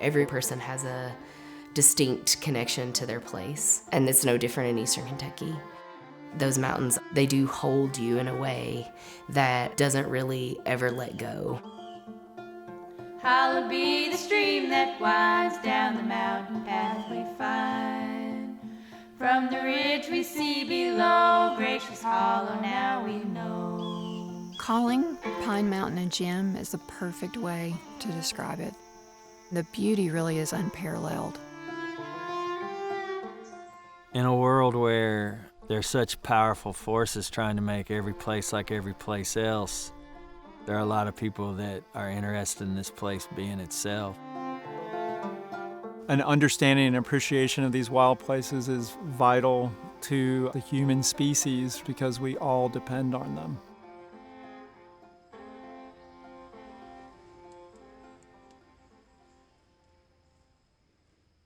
Every person has a distinct connection to their place, and it's no different in Eastern Kentucky. Those mountains, they do hold you in a way that doesn't really ever let go. Hallowed be the stream that winds down the mountain path we find. From the ridge we see below, gracious hollow now we know. Calling Pine Mountain a gem is the perfect way to describe it. The beauty really is unparalleled. In a world where there's such powerful forces trying to make every place like every place else, there are a lot of people that are interested in this place being itself. An understanding and appreciation of these wild places is vital to the human species because we all depend on them.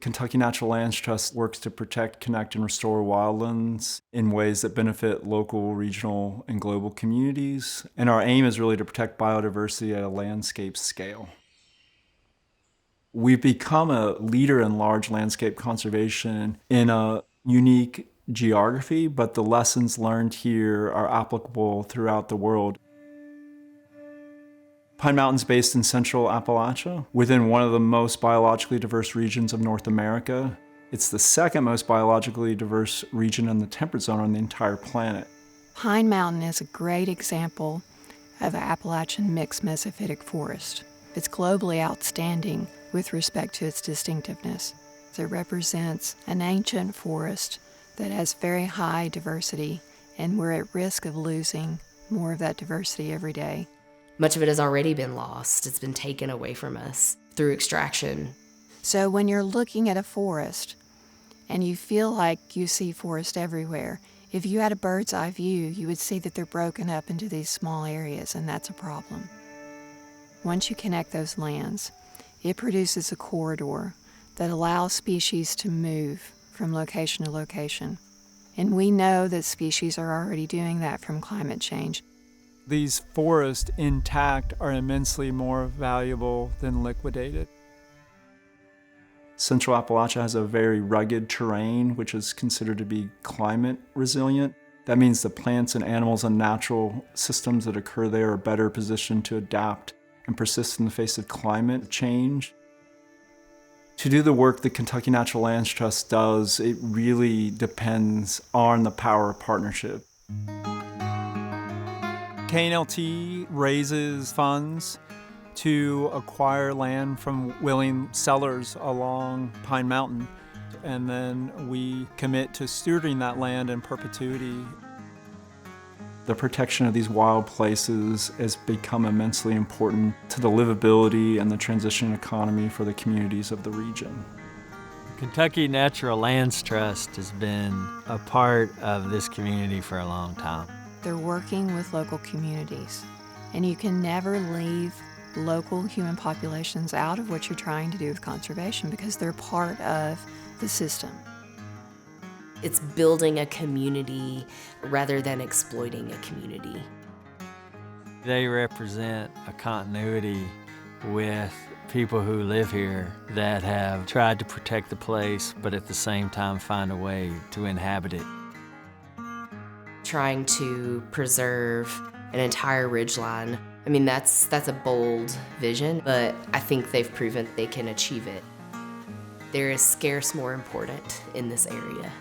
Kentucky Natural Lands Trust works to protect, connect, and restore wildlands in ways that benefit local, regional, and global communities. And our aim is really to protect biodiversity at a landscape scale. We've become a leader in large landscape conservation in a unique geography, but the lessons learned here are applicable throughout the world. Pine Mountain's based in central Appalachia, within one of the most biologically diverse regions of North America. It's the second most biologically diverse region in the temperate zone on the entire planet. Pine Mountain is a great example of an Appalachian mixed mesophytic forest. It's globally outstanding with respect to its distinctiveness. It represents an ancient forest that has very high diversity, and we're at risk of losing more of that diversity every day. Much of it has already been lost. It's been taken away from us through extraction. So when you're looking at a forest and you feel like you see forest everywhere, if you had a bird's eye view, you would see that they're broken up into these small areas, and that's a problem. Once you connect those lands, it produces a corridor that allows species to move from location to location. And we know that species are already doing that from climate change. These forests intact are immensely more valuable than liquidated. Central Appalachia has a very rugged terrain, which is considered to be climate resilient. That means the plants and animals and natural systems that occur there are better positioned to adapt and persist in the face of climate change. To do the work the Kentucky Natural Lands Trust does, it really depends on the power of partnership. KNLT raises funds to acquire land from willing sellers along Pine Mountain, and then we commit to stewarding that land in perpetuity. The protection of these wild places has become immensely important to the livability and the transition economy for the communities of the region. Kentucky Natural Lands Trust has been a part of this community for a long time. They're working with local communities, and you can never leave local human populations out of what you're trying to do with conservation because they're part of the system. It's building a community rather than exploiting a community. They represent a continuity with people who live here that have tried to protect the place, but at the same time find a way to inhabit it. Trying to preserve an entire ridgeline. I mean, that's a bold vision, but I think they've proven they can achieve it. There is scarce more important in this area.